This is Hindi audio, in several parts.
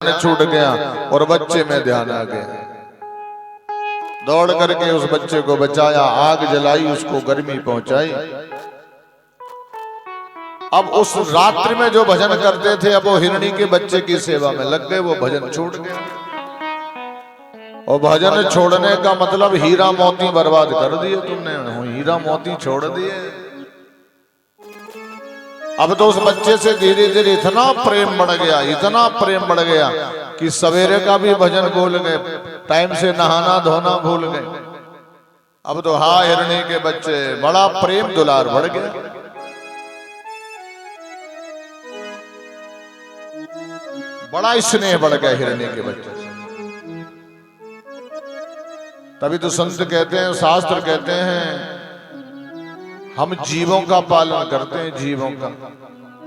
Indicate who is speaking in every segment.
Speaker 1: ध्यान छूट गया और बच्चे में ध्यान आ गया। दौड़ करके उस बच्चे को बचाया, आग जलाई, उसको गर्मी पहुंचाई। अब उस रात्रि में जो भजन करते थे अब वो हिरणी के बच्चे की सेवा में लग गए, वो भजन छूट गए। और भजन छोड़ने का मतलब हीरा मोती बर्बाद कर दिए तुमने, हीरा मोती छोड़ दिए। अब तो उस बच्चे से धीरे धीरे इतना प्रेम बढ़ गया, इतना प्रेम बढ़ गया कि सवेरे का भी भजन भूल गए, टाइम से नहाना धोना भूल गए। अब तो हा हिरणी के बच्चे, बड़ा प्रेम दुलार बढ़ गया। बड़ा स्नेह बढ़ गया हिरणी के बच्चे से। तभी तो संत कहते हैं, शास्त्र कहते हैं, हम जीवों का पालन करते हैं, जीवों का।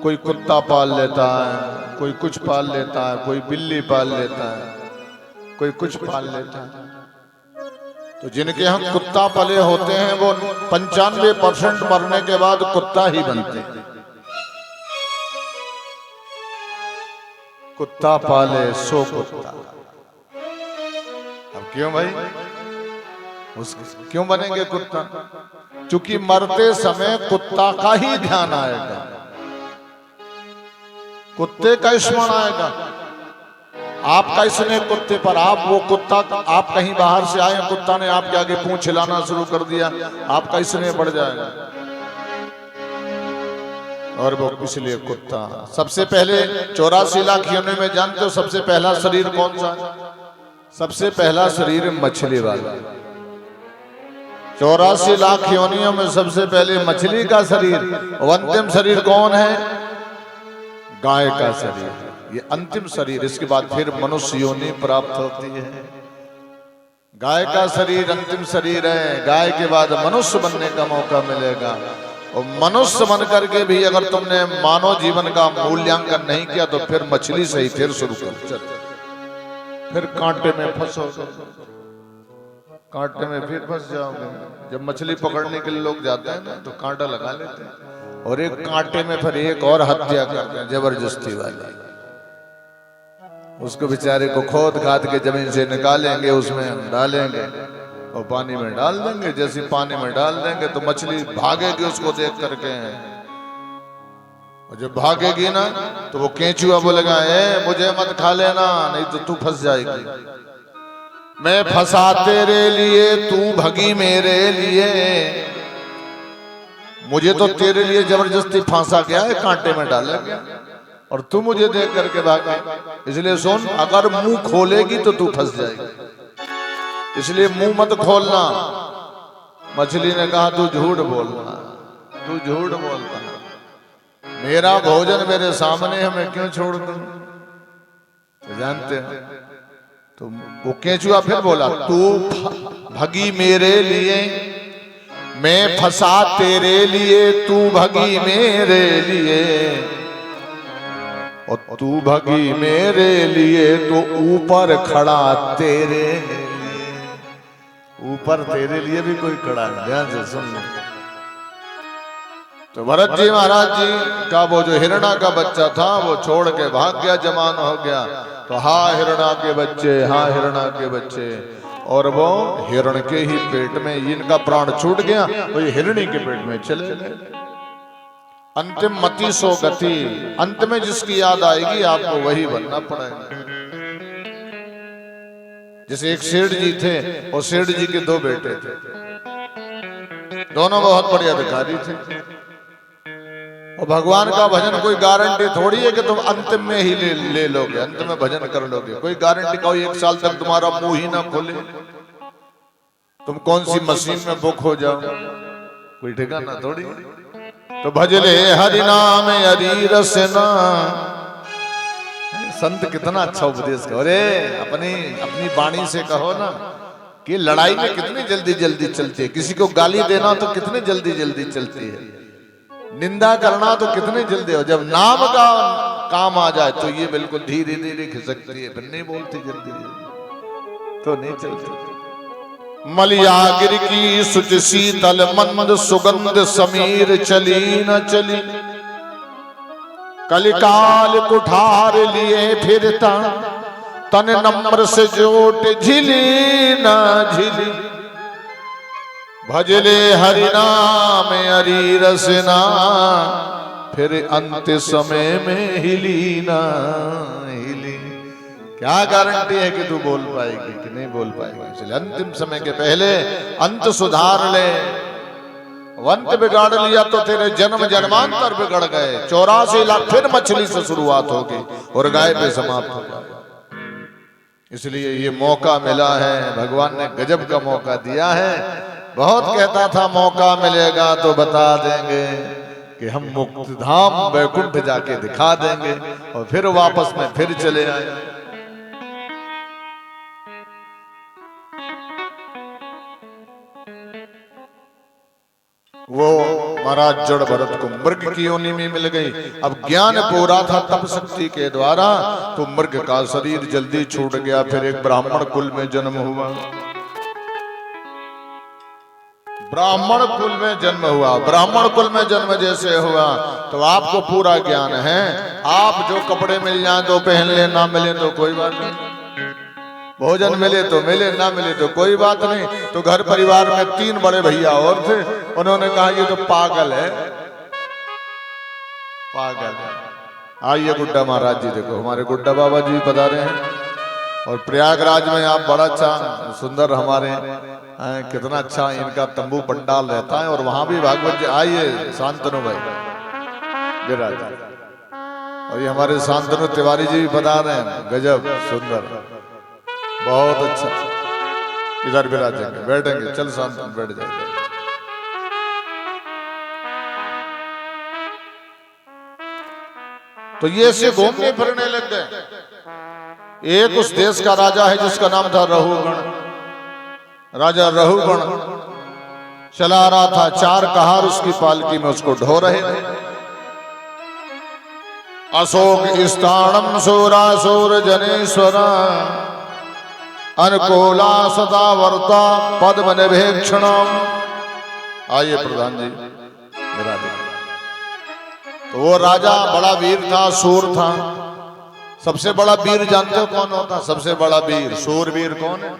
Speaker 1: कोई कुत्ता पाल लेता है, कोई कुछ पाल लेता है, कोई बिल्ली पाल लेता है, कोई कुछ पाल लेता है। तो जिनके यहाँ कुत्ता पले होते हैं वो 95% मरने के बाद कुत्ता ही बनते हैं। कुत्ता पाले सो कुत्ता। अब क्यों भाई, क्यों बनेंगे कुत्ता? क्योंकि मरते समय कुत्ता का ही ध्यान आएगा, कुत्ते का स्मरण आएगा। आपका स्नेह कुत्ते पर, आप वो कुत्ता, आप कहीं बाहर से आए, कुत्ता ने आपके आगे पूंछ हिलाना शुरू कर दिया, आपका स्नेह बढ़ जाएगा। और वो इसलिए कुत्ता सबसे पहले 84 लाख योनियों में, जानते हो सबसे पहला शरीर कौन सा? सबसे पहला शरीर मछली वाला। 84 लाख योनियों में सबसे पहले मछली का शरीर। अंतिम शरीर कौन है? गाय का शरीर। ये अंतिम शरीर, इसके बाद फिर मनुष्य योनि प्राप्त होती है। गाय का शरीर अंतिम शरीर है, गाय के बाद मनुष्य बनने का मौका मिलेगा। और मनुष्य बन करके भी अगर तुमने मानव जीवन का मूल्यांकन नहीं किया तो फिर मछली से ही फिर शुरू कर, फिर कांटे में फंसोगे, कांटे में फिर फंस जाओगे। जब मछली पकड़ने के लिए लोग जाते हैं ना तो कांटा लगा लेते हैं और एक कांटे में फिर एक और हत्या करते हैं जबरदस्ती वाली। उसको बेचारे को खोद खाद के जमीन से निकालेंगे, उसमें डालेंगे और पानी में डाल देंगे। जैसे पानी में डाल देंगे तो मछली भागेगी उसको देख करके, और जब भागेगी ना तो वो केंचुआ बोलेगा, ए मुझे मत खा लेना नहीं तो तू फंस जाएगी। मैं फंसा तेरे लिए, तू भगी मेरे लिए। मुझे तो तेरे लिए जबरदस्ती फांसा गया है, कांटे में डाला गया और तू मुझे देख करके भागा। इसलिए सुन, अगर मुंह खोलेगी तो तू फंस जाएगी, इसलिए मुंह मत खोलना। मछली ने कहा तू झूठ बोलना, तू झूठ बोलता, मेरा भोजन मेरे सामने है, मैं क्यों छोड़ दूं? तो जानते हो, तो वो केंचुआ फिर बोला, तू भगी मेरे लिए, मैं फंसा तेरे लिए, तू भगी मेरे लिए। और तू भगी मेरे लिए तो ऊपर खड़ा तेरे, ऊपर तेरे लिए भी कोई खड़ा है। ध्यान से सुन। तो भरत जी महाराज जी का वो जो हिरणा का बच्चा था वो छोड़ के भाग गया, जवान हो गया। तो हा हिरणा के बच्चे, हा हिरणा के बच्चे, और वो हिरण के ही पेट में इनका प्राण छूट गया, तो ये हिरणी के पेट में चले गए। अंतिम मति सो गति, अंत में जिसकी याद आएगी आपको वही बनना पड़ेगा। जैसे एक सेठ जी थे और सेठ जी के 2 बेटे थे, दोनों बहुत बड़े अधिकारी थे। और भगवान का भजन कोई गारंटी थोड़ी है कि तुम अंतिम में ही ले लोगे, अंत में भजन कर लोगे। कोई गारंटी का 1 साल तक तुम्हारा मुंह ही ना खोले, तुम कौन सी मशीन में बुक हो जाओ, कोई ठिकाना थोड़ी। तो भजले हरि नाम हरि रसना। संत कितना अच्छा उपदेश करो। अरे अपनी वाणी से कहो ना कि लड़ाई में कितनी जल्दी जल्दी चलती है, किसी को गाली देना तो कितनी जल्दी जल्दी चलती है, निंदा करना तो कितने जल्दी हो। जब नाम का काम आ जाए तो ये बिल्कुल धीरे धीरे खिसकती है, फिर नहीं बोलती जल्दी तो नहीं चलती। मलियागिर की सुच शीतल मंद सुगंध समीर चली न चली, कलिकाल कुठार लिए फिरता तन नम्र से जोट झिली ना झिली, भजले हरि नाम हरि रसना, फिर अंत समय में हिली ना हिली। क्या गारंटी है कि तू बोल पाएगी कि नहीं बोल पाएगी? इसलिए अंतिम समय के पहले अंत सुधार ले। अंत बिगाड़ लिया तो तेरे जन्म जन्मांतर बिगड़ गए। 84 लाख फिर मछली से शुरुआत होगी और गाय पे समाप्त हो जाएगा। इसलिए ये मौका मिला है, भगवान ने गजब का मौका दिया है। बहुत कहता था मौका मिलेगा तो बता देंगे कि हम मुक्त धाम वैकुंठ जाके दिखा देंगे, और फिर वापस में फिर चले आए। वो महाराज जड़ भरत को मृग की योनि में मिल गई। अब ज्ञान पूरा था तप शक्ति के द्वारा, तो मृग का शरीर जल्दी छूट गया। फिर एक ब्राह्मण कुल में जन्म हुआ। ब्राह्मण कुल में जन्म हुआ। ब्राह्मण कुल में जन्म जैसे हुआ तो आपको पूरा ज्ञान है। आप जो कपड़े मिल जाए तो पहन ले, ना मिले तो कोई बात नहीं। भोजन मिले तो मिले, ना मिले तो कोई बात नहीं। तो घर परिवार में 3 बड़े भैया और थे, उन्होंने कहा ये तो पागल है, पागल है। आइए गुड्डा महाराज जी, देखो हमारे गुड्डा बाबा जी पधारे हैं। और प्रयागराज में आप बड़ा अच्छा सुंदर हमारे कितना अच्छा इनका तंबू पंडाल रहता है। और वहां भी भागवत जी, आइए शांतनु भाई विराज। और ये हमारे शांतनु तिवारी जी भी पधार रहे हैं। गजब सुंदर, बहुत अच्छा। इधर विराजेंगे, बैठेंगे। चल शांतनु बैठ जाएंगे। तो ये से घूमने फिरने लग गए। एक उस देश का राजा है जिसका नाम था रहुगण। राजा रहुगण चला रहा था, 4 कहार उसकी पालकी में उसको ढो रहे थे। अशोक स्थानम सूरासुर जनेश्वरा, अनुकूला सदा वर्ता पद्म निभेक्षणम। आइए प्रधान जी मेरा। तो वो राजा बड़ा वीर था, सूर था। सबसे बड़ा वीर जानते हो कौन होता? सबसे बड़ा वीर सूरवीर कौन है?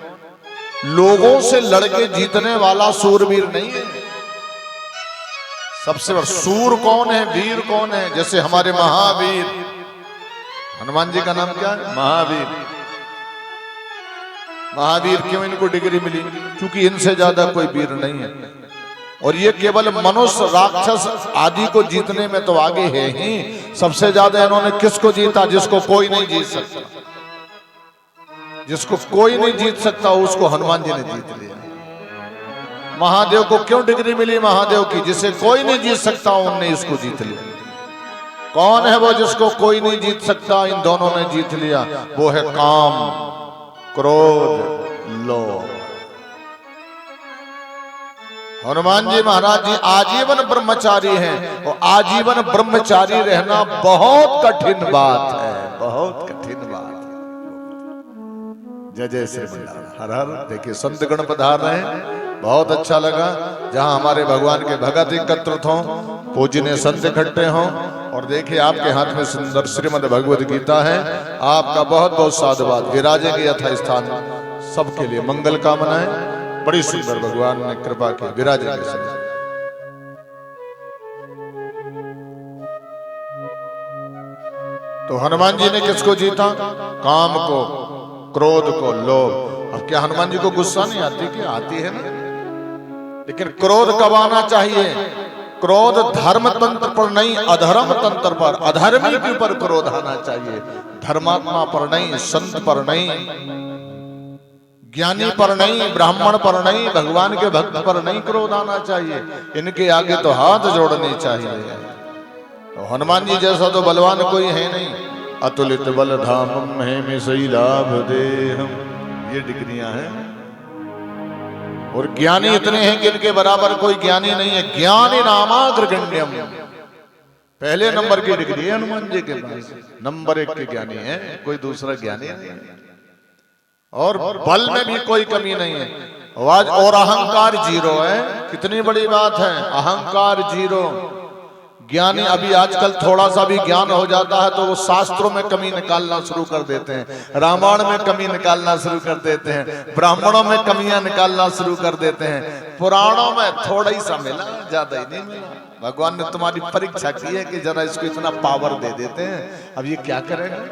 Speaker 1: लोगों से लड़के जीतने वाला सूरवीर नहीं है। सबसे बड़ा सूर कौन है, वीर कौन है? जैसे हमारे महावीर हनुमान जी का नाम क्या है? महावीर। महावीर क्यों इनको डिग्री मिली? क्योंकि इनसे ज्यादा कोई वीर नहीं है। और ये केवल मनुष्य राक्षस आदि को जीतने में तो आगे है ही। सबसे ज्यादा इन्होंने किसको जीता? जिसको कोई नहीं जीत सकता। जिसको कोई नहीं जीत सकता उसको हनुमान जी ने जीत लिया। महादेव को क्यों डिग्री मिली? महादेव की, जिसे कोई नहीं जीत सकता उनने इसको जीत लिया। कौन है वो जिसको कोई नहीं जीत सकता? इन दोनों ने जीत लिया। वो है काम, क्रोध, लोभ। हनुमान जी महाराज जी आजीवन ब्रह्मचारी हैं। और आजीवन ब्रह्मचारी रहना बहुत कठिन बात है, बहुत कठिन बात है। जय जय श्री हर हर। देखिए संत गण पधार रहे हैं, बहुत अच्छा लगा। जहां हमारे भगवान के भगत एकत्रित हों, पूजनीय संत इकट्ठे हों। और देखिए आपके हाथ में सुंदर श्रीमद् भगवद गीता है। आपका बहुत बहुत साधुवाद। विराजेंगे यथा स्थान सबके लिए मंगल कामनाएं। बड़ी सुंदर भगवान ने कृपा की। विराजेंगे। तो हनुमान जी ने किसको जीता? काम को, क्रोध को, लोभ। अब क्या हनुमान जी को गुस्सा नहीं आती? क्या आती है ना। लेकिन क्रोध कब आना चाहिए? क्रोध धर्म तंत्र पर नहीं, अधर्म तंत्र पर, अधर्मी के ऊपर क्रोध आना चाहिए। धर्मात्मा पर नहीं, संत पर नहीं, ज्ञानी पर नहीं, ब्राह्मण पर नहीं, भगवान के भक्त पर नहीं क्रोध आना चाहिए। इनके आगे तो हाथ जोड़ने चाहिए। तो हनुमान जी जैसा तो बलवान कोई है नहीं। अतुलित बल धामम हेमि शैलाभ देहम, ये डिग्रियां हैं। और ज्ञानी इतने हैं कि इनके बराबर कोई ज्ञानी नहीं है। ज्ञानी नामाग्रगण्यम, पहले नंबर की डिग्री है हनुमान जी के पास। नंबर 1 के ज्ञानी है, कोई दूसरा ज्ञानी नहीं है। और बल में भी कोई कमी नहीं है। और अहंकार 0 है। कितनी बड़ी बात है, अहंकार 0। ज्ञानी अभी आजकल थोड़ा सा भी ज्ञान हो जाता है तो वो शास्त्रों में कमी निकालना शुरू कर देते हैं, रामायण में कमी निकालना शुरू कर देते हैं, ब्राह्मणों में कमियां निकालना शुरू कर देते हैं, पुराणों में थोड़ा ही सा मिला, ज्यादा ही नहीं मिला। भगवान ने तुम्हारी परीक्षा की है कि जरा इसको इतना पावर दे देते हैं, अब ये क्या करेगा।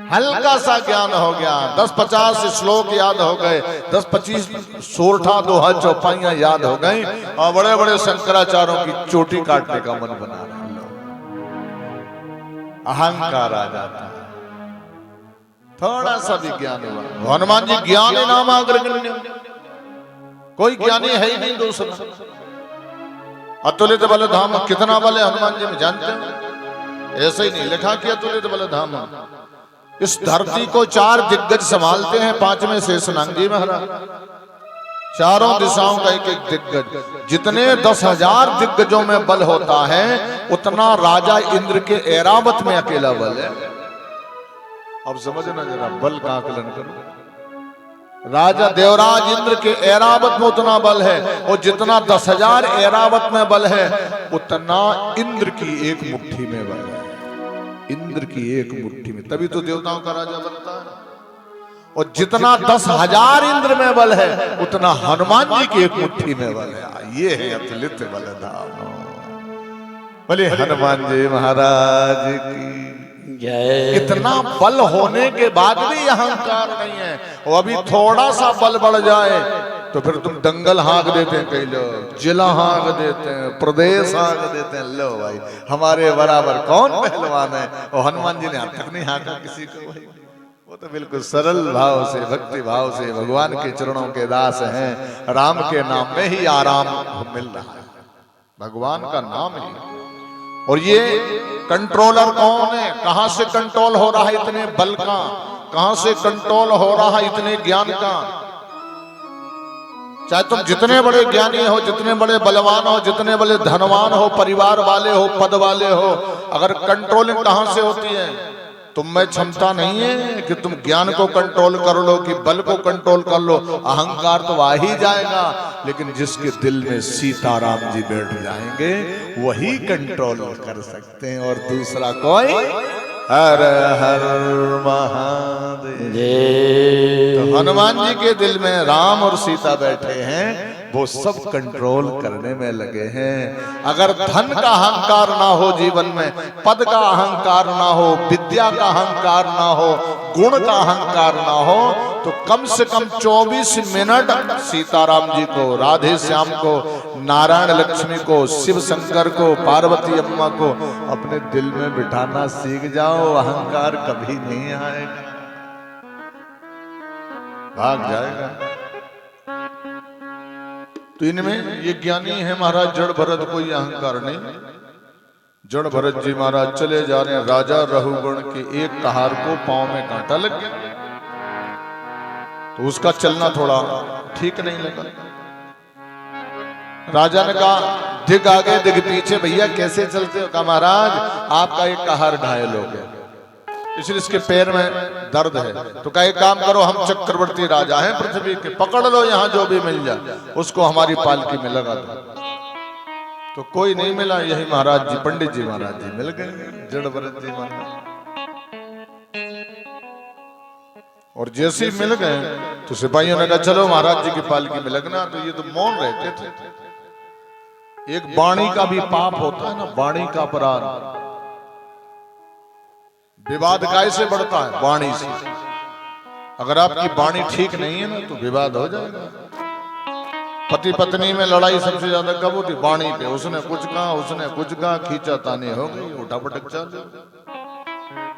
Speaker 1: हल्का सा ज्ञान हो गया, 10-50 श्लोक याद हो गए, 10-25 सोरठा दोहा चौपाइयां याद हो गई और बड़े बड़े शंकराचार्यों की चोटी काटने का मन बना रहे लोग। अहंकार आ जाता है, थोड़ा सा भी ज्ञान हुआ। हनुमान जी ज्ञानी नाम अग्रगण्य, कोई ज्ञानी है ही नहीं दूसरा। अतुलित बल धाम, कितना बल है हनुमान जी में जानते हैं? ऐसे ही नहीं लिखा कि अतुलित बल धाम। इस धरती को 4 दिग्गज संभालते हैं, 5वें शेषनाग जी महाराज, चारों दिशाओं का एक एक दिग्गज। जितने 10,000 दिग्गजों में बल होता है उतना राजा इंद्र के ऐरावत में अकेला बल है। अब समझना जरा बल का आकलन करो। राजा देवराज इंद्र के ऐरावत में उतना बल है, और जितना 10,000 ऐरावत में बल है उतना इंद्र की एक मुट्ठी में बल है। इंद्र की एक मुट्ठी में, तभी तो देवताओं का राजा बनता है। और जितना 10,000 इंद्र में बल है उतना हनुमान जी की एक मुट्ठी में बल है। ये है अतुलित बल धाम। बोले हनुमान जी महाराज की जय। इतना बल होने के बाद भी अहंकार नहीं है, और अभी थोड़ा सा बल बढ़ जाए तो फिर तुम दंगल हाँक देते हैं, कई लोग जिला हाँक देते हैं, प्रदेश हाँक देते हैं। लो भाई हमारे बराबर कौन पहलवान है। और हनुमान जी ने अब तक नहीं हाँका किसी को भाई। वो तो बिल्कुल सरल भाव से, भक्ति भाव से भगवान के चरणों के दास हैं। राम के नाम में ही आराम मिल रहा है, भगवान का नाम ही। और ये कंट्रोलर कौन है? कहां से कंट्रोल हो रहा है इतने बल का? कहां से कंट्रोल हो रहा है इतने ज्ञान का? चाहे तुम जितने बड़े ज्ञानी हो, जितने बड़े बलवान हो, जितने बड़े धनवान हो, परिवार वाले हो, पद वाले हो, अगर कंट्रोलिंग कहां से होती है? तुम में क्षमता नहीं है कि तुम ज्ञान को कंट्रोल कर लो, कि बल को कंट्रोल कर लो। अहंकार तो आ ही जाएगा, लेकिन जिसके दिल में सीताराम जी बैठ जाएंगे वही कंट्रोल कर सकते हैं, और दूसरा कोई। हर हर महादेव। तो हनुमान जी के दिल में राम और सीता बैठे हैं, वो सब कंट्रोल करने में लगे हैं। अगर धन का अहंकार ना हो जीवन में, पद का अहंकार ना हो, विद्या का अहंकार ना हो, गुण का अहंकार ना हो, तो कम से कम 24 मिनट सीताराम जी को, राधे श्याम को, नारायण लक्ष्मी को, शिव शंकर को, पार्वती अम्मा को अपने दिल में बिठाना सीख जाओ। अहंकार कभी नहीं आएगा, भाग जाएगा। तो इनमें ये ज्ञानी है महाराज जड़ भरत, कोई अहंकार नहीं। जड़ भरत जी महाराज चले जा रहे हैं, राजा रघुगण के एक कहार को पांव में कांटा लग गया, तो उसका चलना थोड़ा ठीक नहीं लगा। राजा ने कहा दिग आगे दिग पीछे, भैया कैसे चलते हो? कहा महाराज आपका एक कहार घायल हो गया, इसलिए इसके पैर में दर्द है। तो कहा एक काम करो, हम चक्रवर्ती राजा हैं पृथ्वी के, पकड़ लो यहाँ जो भी मिल जाए, उसको हमारी पालकी में लगा दो। तो कोई नहीं मिला, यही महाराज जी, पंडित जी महाराज जी मिल गए, जड़ भरत जी महाराज। और जैसे ही मिल गए तो सिपाहियों ने कहा चलो महाराज जी की पालकी में लगना। तो ये तो मौन रहते थे। एक वाणी का भी पाप होता है ना, वाणी का अपराध। विवाद कैसे बढ़ता है? वाणी से। अगर आपकी वाणी ठीक नहीं है ना तो विवाद हो जाएगा। पति पत्नी में लड़ाई सबसे ज्यादा कब होती? वाणी पे। उसने कुछ कहा, उसने कुछ कहा, खींचा तानी हो गई, उठा पटक चल।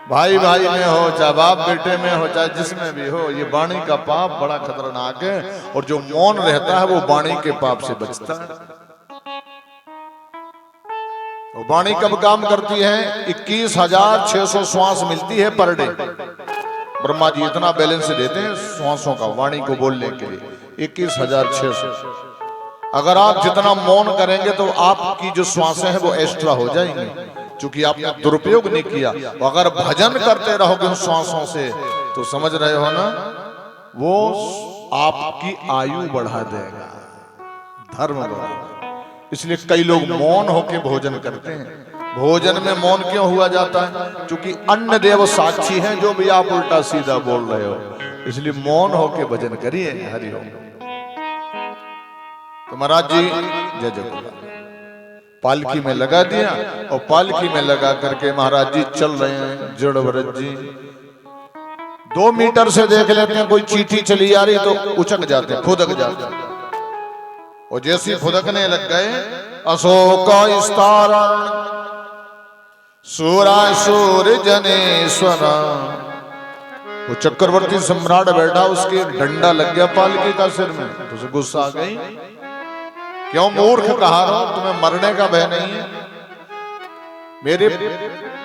Speaker 1: भाई भाई में हो, चाहे बाप बेटे में हो, चाहे जिसमें भी हो, ये वाणी का पाप बड़ा खतरनाक है। और जो मौन रहता है वो वाणी के पाप से बचता है। वाणी कब काम करती है? 21,600 श्वास मिलती है पर डे। ब्रह्मा जी इतना बैलेंस देते हैं श्वासों का वाणी को बोलने के लिए, 21,600। अगर आप जितना मौन करेंगे तो आपकी जो श्वासें हैं वो एक्स्ट्रा हो जाएंगी, क्योंकि आपने दुरुपयोग नहीं किया। अगर भजन करते रहोगे उन श्वासों से तो समझ रहे हो ना, वो आपकी आयु बढ़ा देगा, धर्म बढ़ाएगा। इसलिए कई लोग मौन होकर भोजन करते हैं। भोजन में मौन क्यों हुआ जाता है? क्योंकि अन्न देव साक्षी हैं, जो भी आप उल्टा सीधा बोल रहे हो, इसलिए मौन होके भजन करिए। हरि ओम। तो महाराज जी जय जय बोला, पालकी में लगा दिया और पालकी में लगा करके महाराज जी चल रहे हैं। जड़ भरत जी 2 मीटर से देख लेते हैं कोई चींटी चली आ रही तो उचक जाते हैं, फुदक जाते हैं। और जैसे फुदकने लग गए, अशोक स्तारण सूरासुर जनेश्वर, वो चक्रवर्ती सम्राट बैठा, उसके डंडा लग गया पालकी का सिर में, तो उसे गुस्सा आ गई। क्यों मूर्ख कहा रहा हूं, तुम्हें मरने का भय नहीं है? मेरे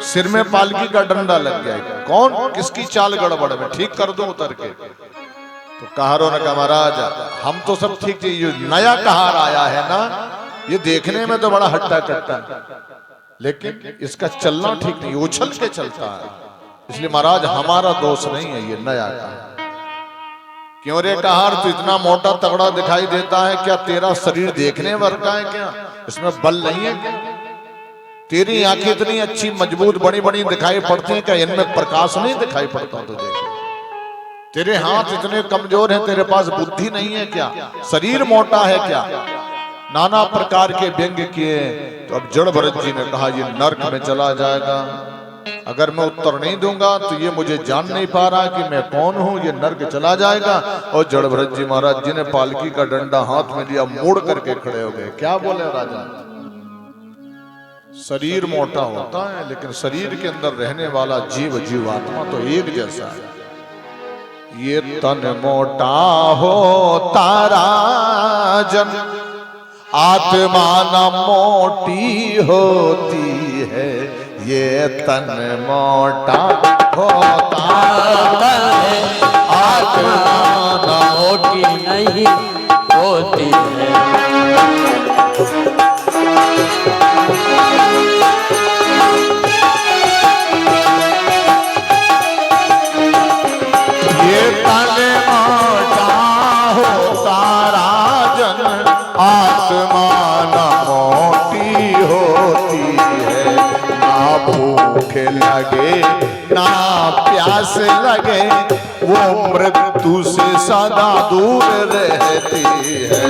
Speaker 1: सिर में पालकी का डंडा लग गया, कौन किसकी चाल गड़बड़ में, ठीक कर दूं उतर के। तो कहारों ने कहा महाराज हम तो सब ठीक थी, ये नया कहार आया है ना, ये देखने में तो बड़ा हट्टा कट्टा है, लेकिन इसका चलना ठीक नहीं, उछल के चलता है। इसलिए महाराज हमारा दोष नहीं है, ये नया कहार। क्यों रे कहार, तू इतना मोटा तगड़ा दिखाई देता है, क्या तेरा शरीर देखने भर का है क्या? इसमें बल नहीं है क्या? तेरी आंखें इतनी अच्छी मजबूत बड़ी बड़ी दिखाई पड़ती हैं, क्या इनमें प्रकाश नहीं दिखाई पड़ता तुझे? तेरे हाथ इतने कमजोर हैं, तेरे पास बुद्धि नहीं है क्या? शरीर मोटा है क्या? नाना प्रकार के व्यंग्य किए। तो अब जड़ भरत जी ने कहा ये नर्क में चला जाएगा, अगर मैं उत्तर नहीं दूंगा तो ये मुझे जान नहीं पा रहा कि मैं कौन हूं, ये नर्क चला जाएगा। और जड़ भरत जी महाराज जी ने पालकी का डंडा हाथ में लिया, मोड़ करके खड़े हो गए। क्या बोले राजा? शरीर मोटा होता है, लेकिन शरीर के अंदर रहने वाला जीव जीवात्मा तो एक जैसा है। ये तन मोटा होता राजन, आत्मा न मोटी होती है। ये तन मोटा होता है, आत्मा न
Speaker 2: मोटी नहीं होती है।
Speaker 1: ये तन मोटा होता राजन, आत्मा न मोटी होती है। ना भूख लगे ना प्यास लगे, वो मृत्यु से सदा दूर रहती है।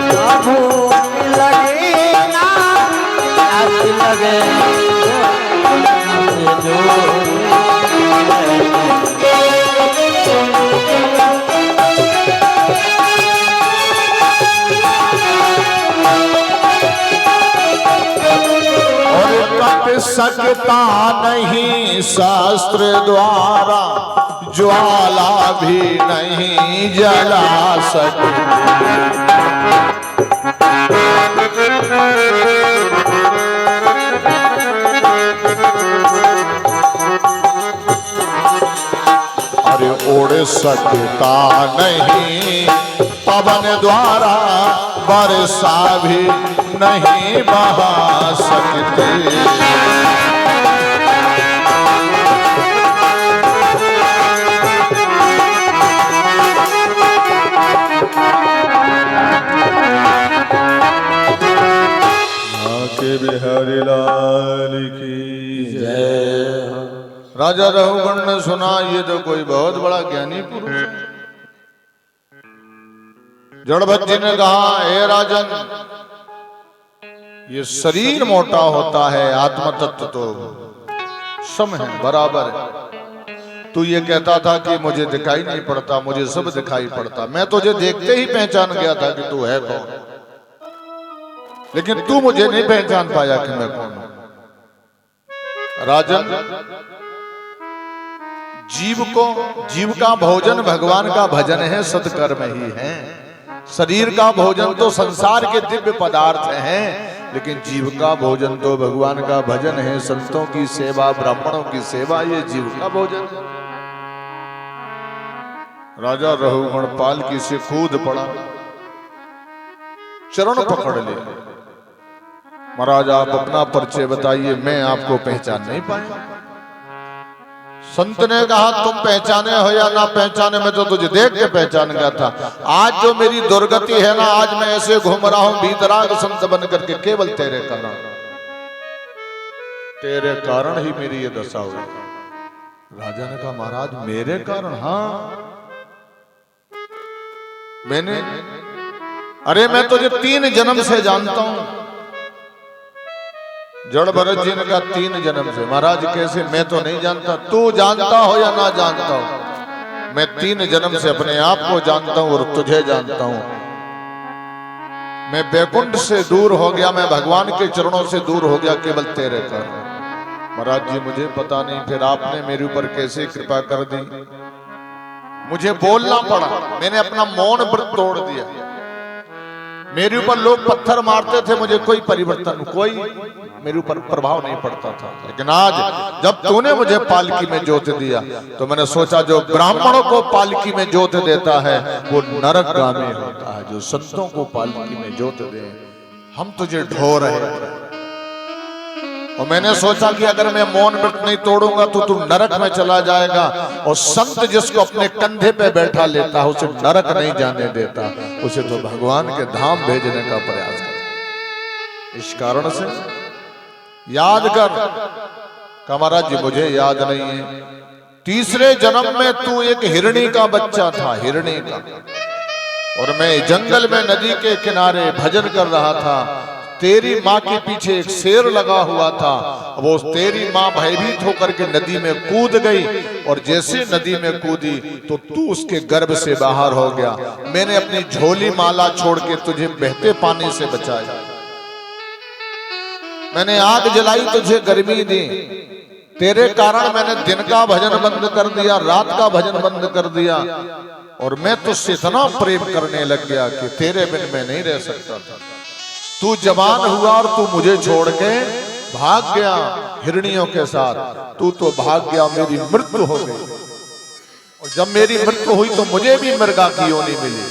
Speaker 2: ना भूख लगे ना प्यास लगे,
Speaker 1: सकता नहीं शास्त्र द्वारा, ज्वाला भी नहीं जला सकती। अरे उड़ सकता नहीं पवन द्वारा, वर्षा भी नहीं बहा सकते। बिहारी लाल की जय। राजा रघुगण ने सुना ये तो कोई बहुत बड़ा ज्ञानी पुरुष है। जड़भरत जी ने कहा हे राजन, ये शरीर मोटा होता है, आत्म तत्व तो सम है, बराबर है। तू ये कहता था कि मुझे दिखाई नहीं पड़ता, मुझे सब दिखाई पड़ता। मैं तुझे देखते ही पहचान गया था कि तू है कौन, लेकिन तू मुझे नहीं पहचान पाया कि मैं कौन हूं। राजन, जीव का भोजन भगवान का भजन है, सत्कर्म ही है। शरीर का भोजन तो संसार के दिव्य पदार्थ हैं, लेकिन जीव का भोजन तो भगवान का भजन है, संतों की सेवा, ब्राह्मणों की सेवा, ये जीव का भोजन है। राजा रघुगण पालकी से कूद पड़ा, चरण पकड़ ले। महाराज आप अपना परिचय बताइए, मैं आपको पहचान नहीं पाया। संत ने कहा तुम पहचाने हो या ना पहचाने, मैं तो तुझे देख के पहचान गया था। आज जो मेरी दुर्गति है ना, आज मैं ऐसे घूम रहा हूं भीतराग संत बन करके, केवल तेरे कारण, तेरे कारण ही मेरी ये दशा हुई। राजा ने कहा महाराज मेरे कारण? हाँ मैंने, अरे मैं तुझे 3 जन्म से जानता हूं। जड़ भरत जी ने कहा 3 जन्म से? महाराज कैसे? मैं तो नहीं जानता। तू जानता हो या ना जानता हो, मैं 3 जन्म से अपने आप को जानता हूं और तुझे जानता हूं। मैं बैकुंठ से दूर हो गया, मैं भगवान के चरणों से दूर हो गया केवल तेरे कारण। महाराज जी मुझे पता नहीं फिर आपने मेरे ऊपर कैसे कृपा कर दी। मुझे बोलना पड़ा, मैंने अपना मौन व्रत तोड़ दिया। मेरे ऊपर लोग पत्थर मारते थे, मुझे कोई परिवर्तन, कोई मेरे ऊपर प्रभाव नहीं पड़ता था। लेकिन आज जब तूने मुझे पालकी में जोत दिया तो मैंने सोचा जो ब्राह्मणों को पालकी में जोत देता है वो नरकगामी होता है। जो संतों को पालकी में जोत दे, हम तुझे ढो रहे थे। और मैंने सोचा कि अगर मैं मौन व्रत नहीं तोड़ूंगा तो तू नरक में चला जाएगा, और संत जिसको अपने कंधे पे बैठा लेता है उसे नरक नहीं जाने देता, उसे तो भगवान के धाम भेजने का प्रयास करता। इस कारण से याद कर। महाराज जी मुझे याद नहीं है। तीसरे जन्म में तू एक हिरणी का बच्चा था, हिरणी का, और मैं जंगल में नदी के किनारे भजन कर रहा था। तेरी माँ के पीछे एक शेर लगा हुआ था। वो तेरी माँ भयभीत होकर के नदी में कूद गई, और जैसे नदी में कूदी तो तू उसके गर्भ से बाहर हो गया। मैंने अपनी झोली माला छोड़ के तुझे बहते पानी से बचाया। मैंने आग जलाई, तुझे गर्मी दी। तेरे कारण मैंने दिन का भजन बंद कर दिया, रात का भजन बंद कर दिया, और मैं तुझसे इतना प्रेम करने लग गया कि तेरे बिन मैं नहीं रह सकता था। तू जवान हुआ और तू मुझे छोड़ के भाग गया हिरनियों के साथ। तू तो भाग गया, मेरी मृत्यु हो गई, और जब मेरी मृत्यु हुई तो मुझे भी मृगा की योनि मिली।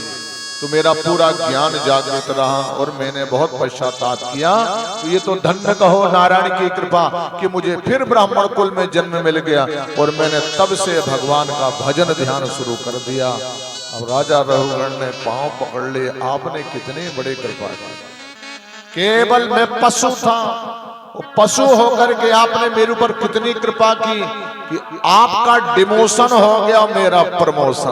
Speaker 1: तो मेरा पूरा ज्ञान जागृत रहा और मैंने बहुत पश्चाताप किया। तो ये तो धन्य कहो नारायण की कृपा कि मुझे फिर ब्राह्मण कुल में जन्म मिल गया, और मैंने तब से भगवान का भजन ध्यान शुरू कर दिया। अब राजा रघुगण ने पांव पकड़ लिए, आपने कितनी बड़ी कृपा की। केवल मैं पशु था, पशु होकर के आपने मेरे ऊपर कितनी कृपा की कि आपका डिमोशन हो गया, मेरा प्रमोशन।